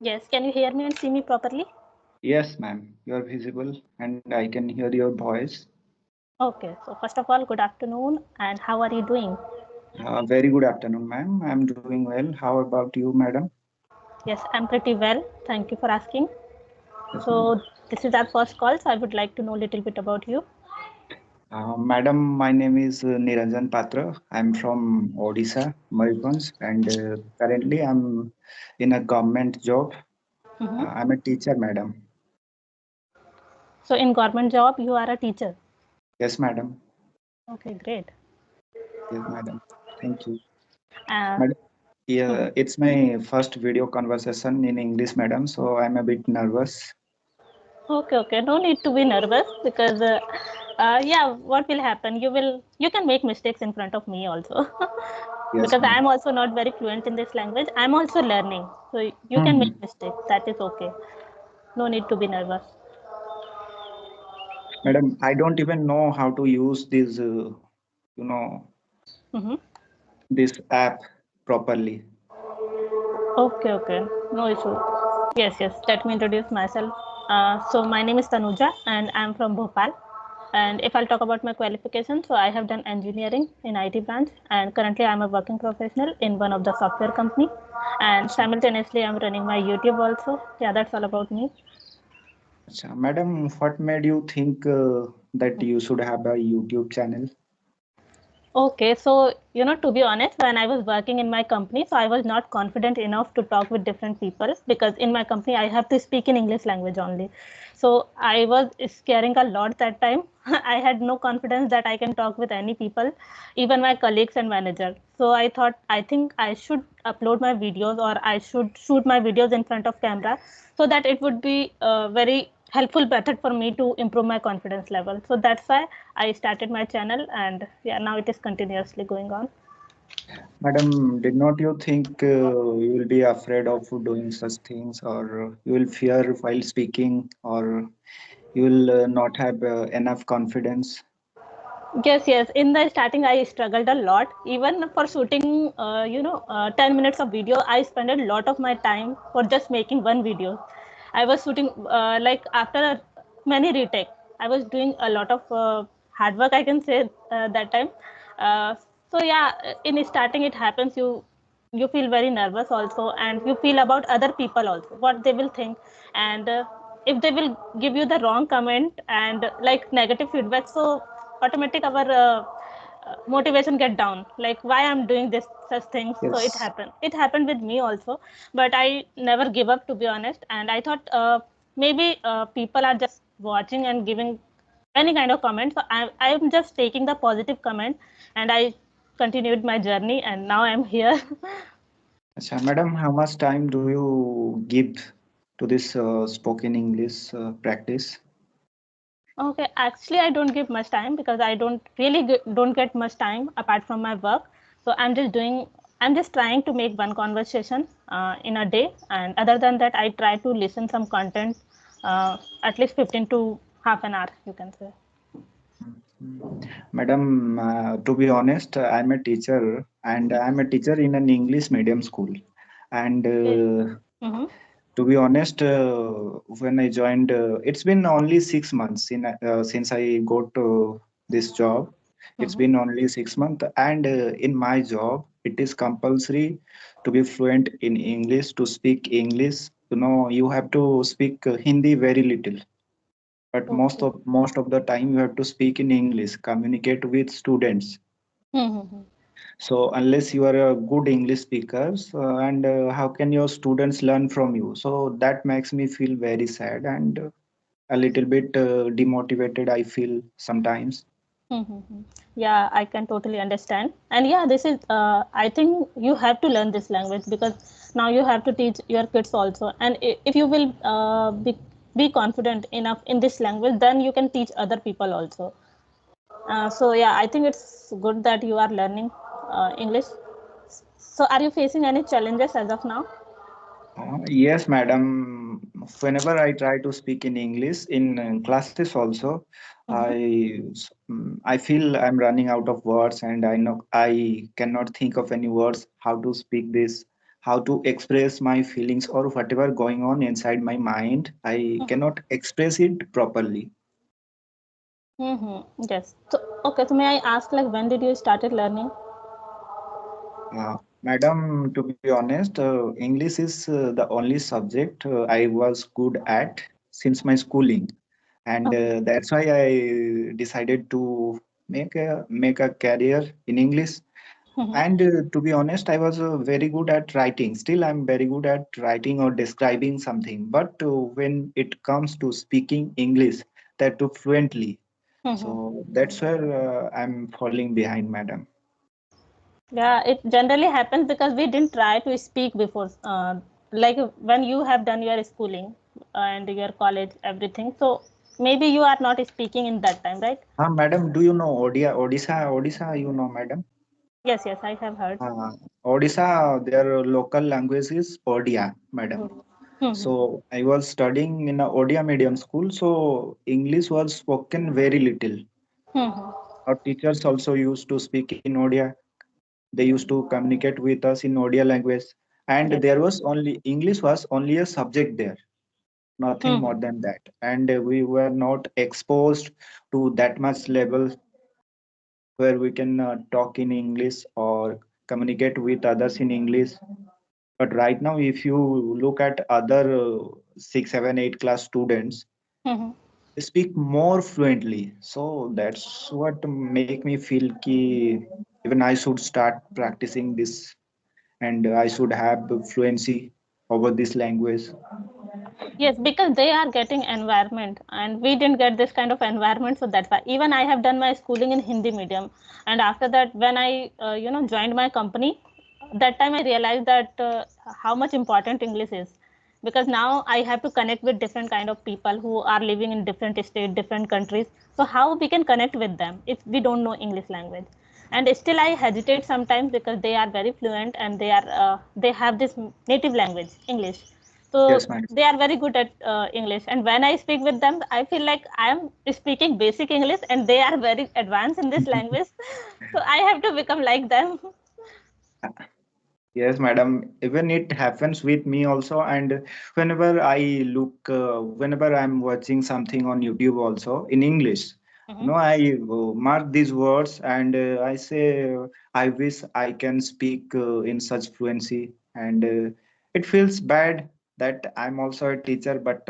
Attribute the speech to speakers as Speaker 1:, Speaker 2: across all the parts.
Speaker 1: Yes, can you hear me and see me properly?
Speaker 2: Yes, ma'am. You are visible and I can hear your voice.
Speaker 1: Okay, so first of all, good afternoon, and how are you doing?
Speaker 2: Very good afternoon, ma'am. I'm doing well. How about you, madam?
Speaker 1: Yes, I'm pretty well. Thank you for asking.
Speaker 2: Yes, ma'am.
Speaker 1: So, this is our first call, so I would like to know a little bit about you.
Speaker 2: Madam, my name is Niranjan Patra. I'm from Odisha, Mayurbanj, and currently I'm in a government job.
Speaker 1: Mhm.
Speaker 2: I'm a teacher, madam.
Speaker 1: So, in government job, you are a teacher.
Speaker 2: Yes, madam.
Speaker 1: Okay, great.
Speaker 2: Yes, madam. Thank you.
Speaker 1: Uh,
Speaker 2: Madam,
Speaker 1: mhm.
Speaker 2: yeah, it's my first video conversation in English, madam, so I'm a bit nervous.
Speaker 1: Okay, okay. No need to be nervous because, yeah, what will happen? You can make mistakes in front of me also,
Speaker 2: Yes,
Speaker 1: because I am
Speaker 2: madam.
Speaker 1: also not very fluent in this language. I'm also learning, so you can make
Speaker 2: Mhm.
Speaker 1: mistakes. That is okay. No need to be nervous.
Speaker 2: Madam, I don't even know how to use this, you know,
Speaker 1: Mhm.
Speaker 2: this app properly.
Speaker 1: Okay, okay. No issue. Yes, yes. Let me introduce myself. So, my name is Tanuja and I'm from Bhopal. And if I'll talk about my qualifications, so I have done engineering in IT branch, and currently I'm a working professional in one of the software company. And
Speaker 2: Acha,
Speaker 1: simultaneously, I'm running my YouTube also. Yeah, that's all about me.
Speaker 2: acha. Madam, what made you think that you should have a YouTube channel?
Speaker 1: Okay, so to be honest, when I was working in my company, so I was not confident enough to talk with different people because in my company I have to speak in English language only. So I was scaring a lot that time. I had no confidence that I can talk with any people, even my colleagues and manager. So I think I should upload my videos or I should shoot my videos in front of camera so that it would be very helpful method for me to improve my confidence level. So that's why I started my channel, and yeah, now it is continuously going on.
Speaker 2: Madam, did not you think you will be afraid of doing such things, or you will fear while speaking, or you will not have enough confidence?
Speaker 1: Yes, yes. In the starting, I struggled a lot. Even for shooting, 10 minutes of video, I spent a lot of my time for just making one video. I was shooting like after many retake. I was doing a lot of hard work, I can say that time. Uh, so yeah, in starting, it happens. You feel very nervous also, and you feel about other people also, what they will think, and if they will give you the wrong comment and like negative feedback, so automatic our motivation get down, like why I'm doing this such things. So
Speaker 2: Yes.
Speaker 1: it happened with me also, but I never give up, to be honest. And I thought maybe people are just watching and giving any kind of comment, so I'm just taking the positive comment, and I continued my journey, and now I'm here.
Speaker 2: Acha, madam, how much time do you give to this spoken English practice?
Speaker 1: Okay, actually, I don't give much time because I don't get much time apart from my work. So I'm just trying to make one conversation in a day, and other than that, I try to listen some content at least 15 to half an hour, you can say.
Speaker 2: Mm. Madam, to be honest, I'm a teacher and I'm a teacher in an English medium school. And
Speaker 1: Okay. Mm-hmm.
Speaker 2: to be honest, when I joined, it's been only 6 months since I got this job. It's
Speaker 1: Mm-hmm.
Speaker 2: been only 6 months, and in my job, it is compulsory to be fluent in English, to speak English. You have to speak Hindi very little, but most
Speaker 1: Okay.
Speaker 2: of most of the time you have to speak in English, communicate with students.
Speaker 1: Mm-hmm.
Speaker 2: So unless you are a good English speakers, and how can your students learn from you? So that makes me feel very sad and a little bit demotivated. I feel sometimes.
Speaker 1: Mm-hmm. Yeah, I can totally understand. And yeah, this is, I think you have to learn this language because now you have to teach your kids also. And if you will be confident enough in this language, then you can teach other people also. So yeah, I think it's good that you are learning English. So are you facing any challenges as of now?
Speaker 2: Yes, madam. Whenever I try to speak in English in classes also,
Speaker 1: Mm-hmm.
Speaker 2: I feel I'm running out of words, and I know I cannot think of any words how to speak this. how to express my feelings or whatever going on inside my mind. I
Speaker 1: Mhm.
Speaker 2: cannot express it properly.
Speaker 1: Yes. So, okay. So, may I ask, like, when did you started learning?
Speaker 2: Madam, to be honest, English is the only subject I was good at since my schooling, and
Speaker 1: Okay.
Speaker 2: that's why I decided to make a career in English.
Speaker 1: Mhm.
Speaker 2: And to be honest, I was very good at writing. Still, I'm very good at writing or describing something. But when it comes to speaking English, that too fluently,
Speaker 1: Mhm.
Speaker 2: so that's where I'm falling behind, madam.
Speaker 1: Yeah, it generally happens because we didn't try to speak before. Like when you have done your schooling and your college, everything. So maybe you are not speaking in that time, right?
Speaker 2: Madam, do you know Odisha, you know, madam?
Speaker 1: Yes, yes, I have heard.
Speaker 2: Uh, Odisha, their local language is Odia, madam.
Speaker 1: Mm-hmm.
Speaker 2: So I was studying in a Odia medium school, so English was spoken very little.
Speaker 1: Mm-hmm.
Speaker 2: Our teachers also used to speak in Odia. They used to communicate with us in Odia language, and
Speaker 1: Yes.
Speaker 2: there was only English was only a subject there, nothing more
Speaker 1: Mm-hmm.
Speaker 2: than that. And we were not exposed to that much level where we can talk in English or communicate with others in English. But right now, if you look at other 6, 7, 8 class students,
Speaker 1: Mm-hmm.
Speaker 2: they speak more fluently. So that's what make me feel ki even I should start practicing this and I should have fluency over this language.
Speaker 1: Yes, because they are getting environment and we didn't get this kind of environment. So that's why even I have done my schooling in Hindi medium. And after that, when I, joined my company, that time I realized that how much important English is. Because now I have to connect with different kind of people who are living in different states, different countries. So how we can connect with them if we don't know English language? And still I hesitate sometimes because they are very fluent and they have this native language, English. So
Speaker 2: Yes, madam.
Speaker 1: they are very good at English, and when I speak with them, I feel like I am speaking basic English and they are very advanced in this language. So I have to become like them.
Speaker 2: Yes, madam. Even it happens with me also. And whenever I'm watching something on YouTube also in English,
Speaker 1: Mhm.
Speaker 2: I mark these words and I say, I wish I can speak in such fluency. And it feels bad that I'm also a teacher, but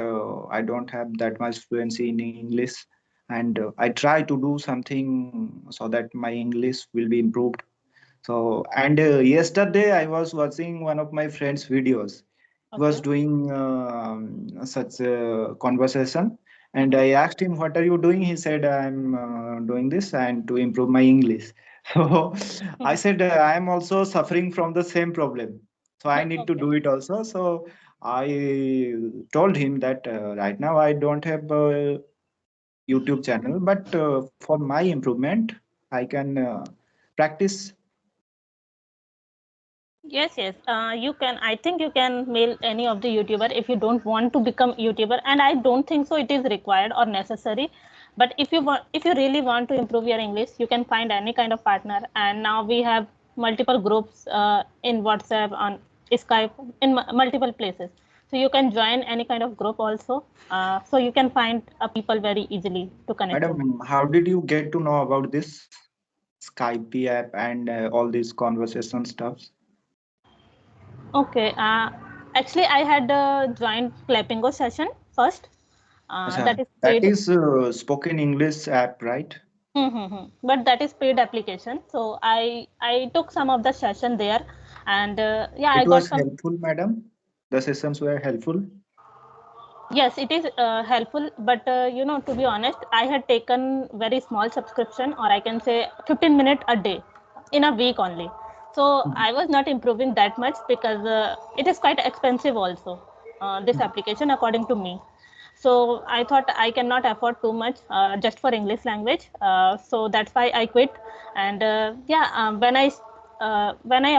Speaker 2: I don't have that much fluency in English. And I try to do something so that my English will be improved. So, and yesterday I was watching one of my friend's videos. He was
Speaker 1: Okay.
Speaker 2: doing such a conversation, and
Speaker 1: Mhm.
Speaker 2: I asked him, "What are you doing?" He said, "I'm doing this and to improve my English." So I
Speaker 1: Mhm.
Speaker 2: said, "I am also suffering from the same problem, so I need to
Speaker 1: Okay.
Speaker 2: do it also." So I told him that right now I don't have a YouTube channel, but for my improvement, I can practice.
Speaker 1: Yes, yes. You can. I think you can mail any of the YouTuber if you don't want to become YouTuber, and I don't think so. It is required or necessary. But if you really want to improve your English, you can find any kind of partner. And now we have multiple groups in WhatsApp, on Skype, in multiple places. So you can join any kind of group also. So you can find people very easily to connect with.
Speaker 2: Madam, how did you get to know about this Skype app and all these conversation stuffs?
Speaker 1: Okay. Actually, I had joined Clapingo session first.
Speaker 2: Acha,
Speaker 1: That is
Speaker 2: that
Speaker 1: paid.
Speaker 2: is spoken English app, right?
Speaker 1: But that is paid application. So I took some of the session there, and yeah, I
Speaker 2: It
Speaker 1: got
Speaker 2: was
Speaker 1: some.
Speaker 2: helpful, madam. The sessions were helpful.
Speaker 1: Yes, it is helpful. But to be honest, I had taken very small subscription, or I can say 15 minutes a day, in a week only. So
Speaker 2: Mhm.
Speaker 1: I was not improving that much because it is quite expensive also. This
Speaker 2: Mhm.
Speaker 1: application, according to me. So I thought I cannot afford too much just for English language, so that's why I quit. And yeah, when I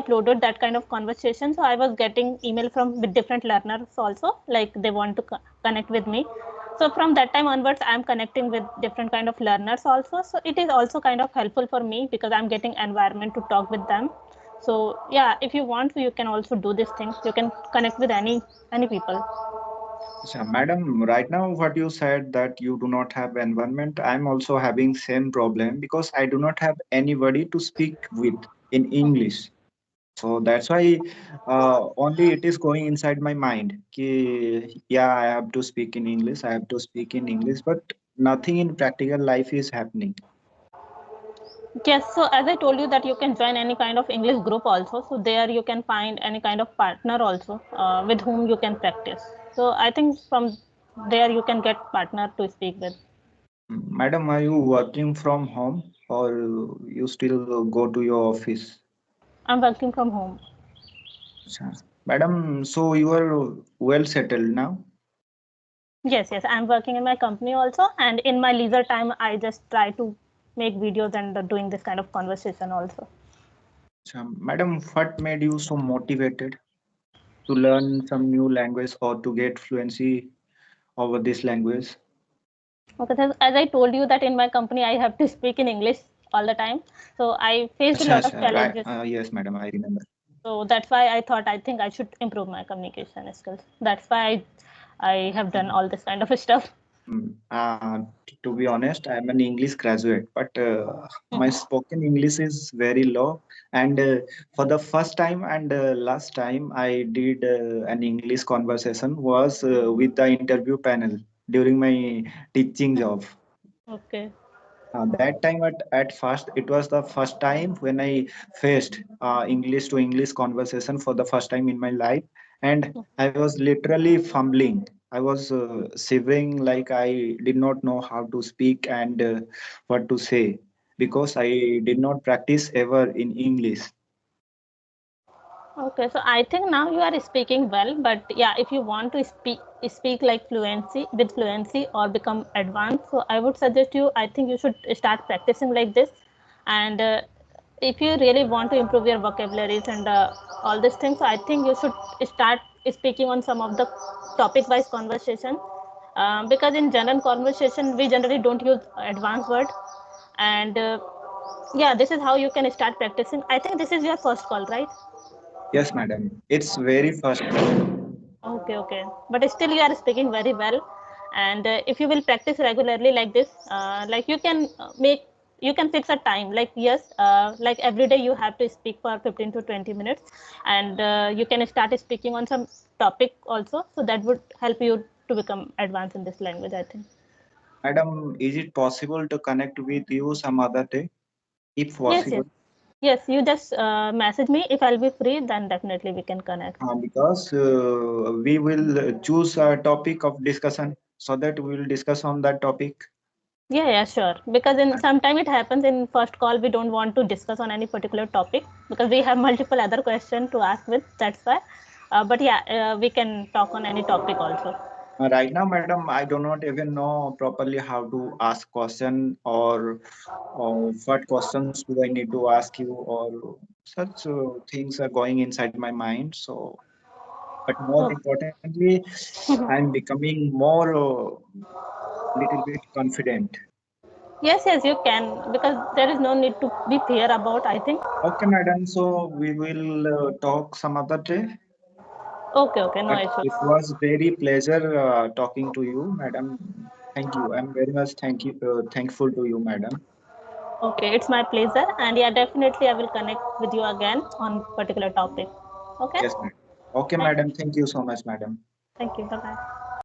Speaker 1: uploaded that kind of conversation, so I was getting email from with different learners also, like they want to connect with me. So from that time onwards, I'm connecting with different kind of learners also, so it is also kind of helpful for me because I'm getting environment to talk with them. So yeah, if you want to, you can also do this thing. You can connect with any people.
Speaker 2: So, madam, right now what you said that you do not have environment, I'm also having same problem because I do not have anybody to speak with in English. So that's why only it is going inside my mind. Ki, yeah, I have to speak in English. I have to speak in English, but nothing in practical life is happening.
Speaker 1: Yes, so as I told you that you can join any kind of English group also. So there you can find any kind of partner also with whom you can practice. So I think from there you can get partner to speak with.
Speaker 2: Madam, are you working from home or you still go to your office?
Speaker 1: I'm working from home.
Speaker 2: Acha. Madam, so you are well settled now?
Speaker 1: Yes, yes, I'm working in my company also, and in my leisure time, I just try to make videos and doing this kind of conversation also.
Speaker 2: Acha. Madam, what made you so motivated to learn some new language or to get fluency over this language?
Speaker 1: Okay, so as I told you that in my company, I have to speak in English all the time. So I faced a
Speaker 2: Acha,
Speaker 1: lot of
Speaker 2: acha, right.
Speaker 1: challenges.
Speaker 2: Yes, madam, I remember.
Speaker 1: So that's why I thought I think I should improve my communication skills. That's why I have done all this kind of stuff.
Speaker 2: To be honest, I'm an English graduate, but my spoken English is very low. And for the first time and last time I did an English conversation was with the interview panel during my teaching job.
Speaker 1: Okay.
Speaker 2: That time at first, it was the first time when I faced English to English conversation for the first time in my life, and I was literally fumbling. I was shivering like I did not know how to speak and what to say because I did not practice ever in English.
Speaker 1: Okay, so I think now you are speaking well, but yeah, if you want to speak like fluency with fluency or become advanced, so I would suggest you. I think you should start practicing like this, and if you really want to improve your vocabularies and all these things, so I think you should start speaking on some of the topic-wise conversation, because in general conversation we generally don't use advanced word, and yeah, this is how you can start practicing. I think this is your first call, right?
Speaker 2: Yes, madam. It's very first call.
Speaker 1: Okay, okay. But still, you are speaking very well. And if you will practice regularly like this, like you can you can fix a time. Like, yes, like every day you have to speak for 15 to 20 minutes. And you can start speaking on some topic also. So that would help you to become advanced in this language, I think.
Speaker 2: Madam, is it possible to connect with you some other day, if
Speaker 1: Yes, yes.
Speaker 2: possible?
Speaker 1: Yes, you just message me. If I'll be free, then definitely we can connect.
Speaker 2: Because we will choose a topic of discussion so that we will discuss on that topic.
Speaker 1: Yeah, yeah, sure. Because in sometime it happens in first call we don't want to discuss on any particular topic because we have multiple other questions to ask with. That's why. But yeah, we can talk on any topic also.
Speaker 2: Right now, madam, I do not even know properly how to ask question or what questions do I need to ask you or such things are going inside my mind. So, but more
Speaker 1: Okay.
Speaker 2: importantly, I'm becoming more little bit confident.
Speaker 1: Yes, yes, you can because there is no need to be fear about. I think.
Speaker 2: Okay, madam. So we will talk some other day.
Speaker 1: Okay, okay, no
Speaker 2: But
Speaker 1: issues.
Speaker 2: it was very pleasure talking to you, madam. Thank you. I'm very much thankful to you, madam.
Speaker 1: Okay, it's my pleasure, and yeah, definitely I will connect with you again on particular topic. Okay.
Speaker 2: Yes, madam. Okay,
Speaker 1: Thank,
Speaker 2: madam. Thank you so much, madam.
Speaker 1: thank you. Bye bye.